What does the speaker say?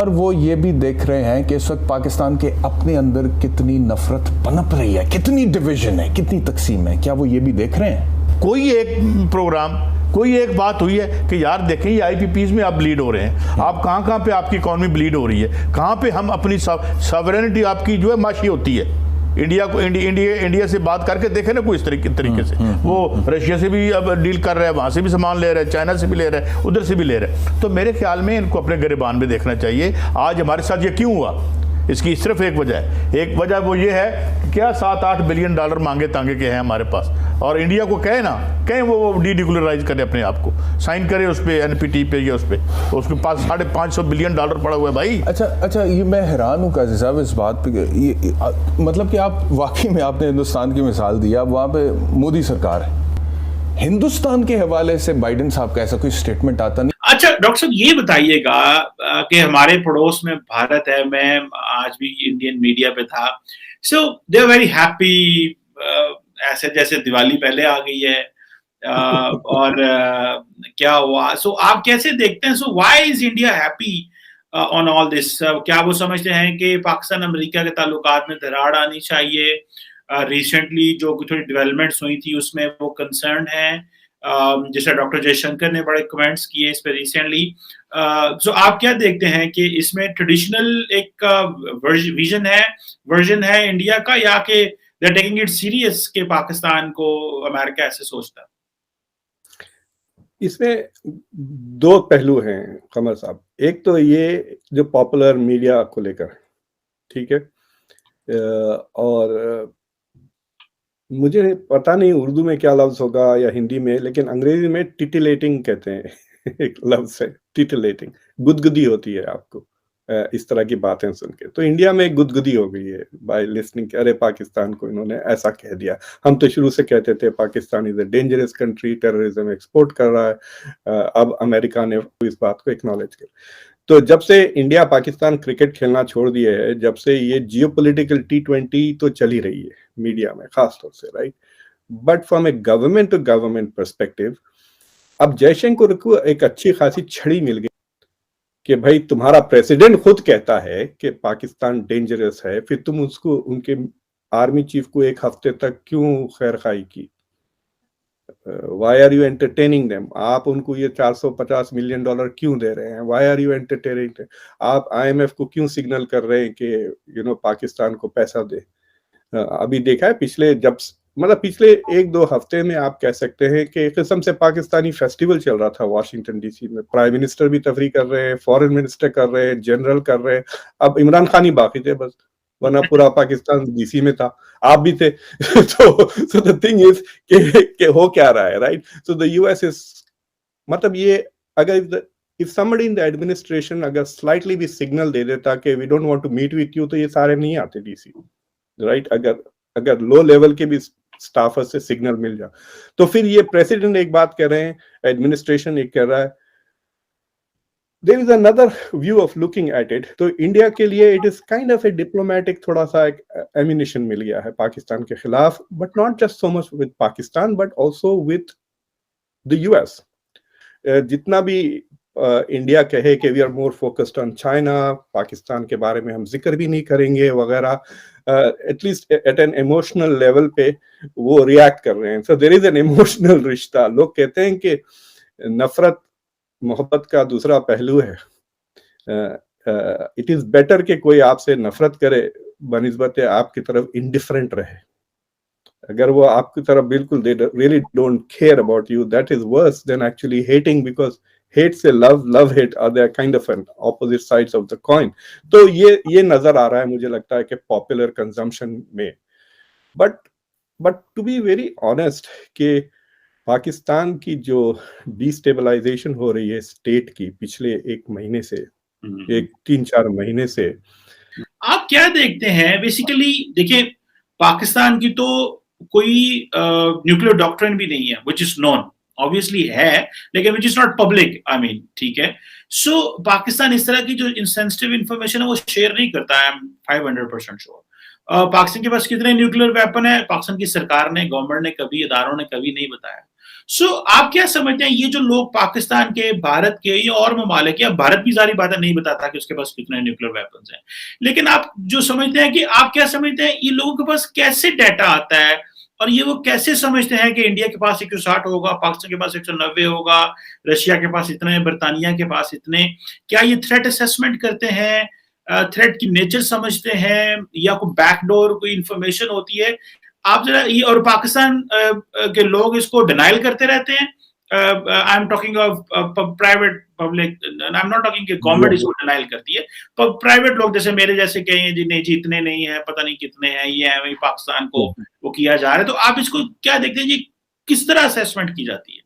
और वो ये भी देख रहे हैं कि इस वक्त पाकिस्तान के अपने अंदर कितनी नफरत पनप रही है, कितनी डिवीजन है, कितनी तकसीम है। क्या वो ये भी देख रहे हैं? कोई एक प्रोग्राम, कोई एक बात हुई है कि यार देखें ये आईपीपीज में आप ब्लीड हो रहे हैं, आप कहाँ पे आपकी इकॉनमी ब्लीड हो रही है, कहाँ पे हम अपनी सॉवरेनिटी आपकी जो है माशी होती है। इंडिया को इंडिया से बात करके देखे ना कोई इस तरीके से, वो रशिया से भी अब डील कर रहा है, वहां से भी सामान ले रहा है, चाइना से भी ले रहा है, उधर से भी ले रहा है। तो मेरे ख्याल में इनको अपने गिरबान में देखना चाहिए। आज हमारे साथ ये क्यों हुआ, इसकी सिर्फ एक वजह है। एक वजह वो ये है कि क्या 7-8 बिलियन डॉलर मांगे तांगे के हैं हमारे पास, और इंडिया को कहें वो डीडिकुलराइज करे अपने आप को, साइन करे उस पर एनपीटी पे या उस पर, उसके पास 550 बिलियन डॉलर पड़ा हुआ है भाई। अच्छा, ये मैं हैरान हूँ काजी साहब इस बात पे। ये मतलब कि आप वाकई में आपने हिंदुस्तान की मिसाल दी, अब वहाँ पे मोदी सरकार है, हिंदुस्तान के हवाले से बाइडेन साहब का ऐसा कोई स्टेटमेंट आता नहीं। अच्छा डॉक्टर साहब ये बताइएगा कि हमारे पड़ोस में भारत है, मैं आज भी इंडियन मीडिया पे था, सो दे आर वेरी हैप्पी, ऐसे जैसे दिवाली पहले आ गई है, और क्या हुआ, सो आप कैसे देखते हैं, so why is India happy on all this? क्या वो समझते हैं कि पाकिस्तान अमेरिका के ताल्लुकात में दरार आनी चाहिए? रिसेंटली जो थोड़ी डेवलपमेंट्स हुई थी उसमें वो कंसर्न है, जैसे डॉक्टर जयशंकर ने बड़े कमेंट्स किए इस पे रिसेंटली। सो आप क्या देखते हैं कि इसमें ट्रेडिशनल एक वर्जन है इंडिया का, या कि they are taking it serious के पाकिस्तान को अमेरिका ऐसे सोचता है? इसमें दो पहलू हैं कमर साहब। एक तो ये जो पॉपुलर मीडिया को लेकर, ठीक है, और मुझे पता नहीं उर्दू में क्या लफ्ज होगा या हिंदी में, लेकिन अंग्रेजी में टिटिलेटिंग कहते हैं एक लफ्ज है टिटिलेटिंग, गुदगुदी होती है आपको इस तरह की बातें सुन के। तो इंडिया में गुदगुदी हो गई है बाय लिसनिंग, अरे पाकिस्तान को इन्होंने ऐसा कह दिया। हम तो शुरू से कहते थे Pakistan is a dangerous country, terrorism export कर रहा है, अब अमेरिका ने इस बात को एक्नॉलेज किया। तो जब से इंडिया पाकिस्तान क्रिकेट खेलना छोड़ दिए है, जब से ये जियोपॉलिटिकल T20 तो चली रही है मीडिया में खास तौर से, right, but from a government to government perspective अब जयशंकर को एक अच्छी खासी छड़ी मिल गई कि भाई तुम्हारा प्रेसिडेंट खुद कहता है कि पाकिस्तान डेंजरस है, फिर तुम उसको, उनके आर्मी चीफ को एक हफ्ते तक क्यों खैरखाई की? Why are you entertaining them? आप उनको ये $450 मिलियन क्यों दे रहे हैं? Why are you entertaining them? आप IMF को क्यों सिग्नल कर रहे हैं कि पाकिस्तान को पैसा दे? अभी देखा है पिछले पिछले 1-2 हफ्ते में आप कह सकते हैं कि एक किस्म से पाकिस्तानी फेस्टिवल चल रहा था वाशिंगटन DC में। प्राइम मिनिस्टर भी तफरीह कर रहे हैं, फॉरेन मिनिस्टर कर रहे हैं, जनरल कर रहे हैं, अब इमरान खान ही बाकी थे बस, वरना पूरा पाकिस्तान DC में था, आप भी थे। so the thing is कि हो क्या रहा है, right? So the US is, मतलब ये अगर if somebody in the administration अगर slightly भी सिग्नल दे देता कि we don't want to meet with you, तो ये सारे नहीं आते DC, राइट? अगर लो लेवल के भी स्टाफर से सिग्नल मिल जाए तो फिर ये प्रेसिडेंट एक बात कह रहे हैं, एडमिनिस्ट्रेशन एक कह रहा है, there is another view of looking at it। तो इंडिया के लिए it is kind of a diplomatic थोड़ा सा एक ammunition मिल गया है पाकिस्तान के खिलाफ, but not just so much with Pakistan but also with the US। जितना भी इंडिया कहे कि we are more focused on China, Pakistan के बारे में हम जिक्र भी नहीं करेंगे वगैरह, at least at an emotional level पे वो रिएक्ट कर रहे हैं। So there is an emotional रिश्ता। लोग कहते हैं कि नफरत मोहब्बत का दूसरा पहलू है। इट इज बेटर कि कोई आपसे नफरत करे बनिस्बत आपकी तरफ इंडिफरेंट रहे। अगर वो आपकी तरफ बिल्कुल they really don't care about you, that is worse than actually hating, because hate से love hate are they kind of an opposite sides of the coin। तो ये नजर आ रहा है मुझे लगता है कि पॉपुलर कंजम्पशन में। But to be very honest कि पाकिस्तान की जो डिस्टेबलाइजेशन हो रही है स्टेट की पिछले 1 महीने से, एक 3-4 महीने से, आप क्या देखते हैं? बेसिकली देखिए, पाकिस्तान की तो कोई न्यूक्लियर डॉक्ट्रिन भी नहीं है, which is known, ऑब्वियसली है, लेकिन which is not public, I mean, ठीक है। सो पाकिस्तान इस तरह की जो इनसेंसिटिव इंफॉर्मेशन है वो शेयर नहीं करता है, आई एम 500% श्योर। पाकिस्तान के पास कितने न्यूक्लियर वेपन है, पाकिस्तान की सरकार ने, गवर्नमेंट ने कभी, इदारों ने कभी नहीं बताया। सो आप क्या समझते हैं, ये जो लोग पाकिस्तान के, भारत के, ये और ममालिक, या भारत भी सारी बातें नहीं बताता कि उसके पास कितने न्यूक्लियर वेपन्स हैं, लेकिन आप जो समझते हैं कि आप क्या समझते हैं ये लोगों के पास कैसे डाटा आता है, और ये वो कैसे समझते हैं कि इंडिया के पास 160 होगा, पाकिस्तान के पास 190 होगा, रशिया के पास इतने, बर्तानिया के पास इतने? क्या ये थ्रेट असेसमेंट करते हैं, थ्रेट की नेचर समझते हैं, या कोई बैकडोर कोई इंफॉर्मेशन होती है? आप जरा ये, और पाकिस्तान के लोग इसको डिनाइल करते रहते हैं। I am talking of private public, I am not talking कि गवर्नमेंट इसको डिनाइल करती है, पर प्राइवेट लोग जैसे मेरे जैसे कहें जी नहीं जी इतने नहीं है, पता नहीं कितने हैं, ये है वही पाकिस्तान को वो किया जा रहा है। तो आप इसको क्या देखते हैं जी, किस तरह असेसमेंट की जाती है?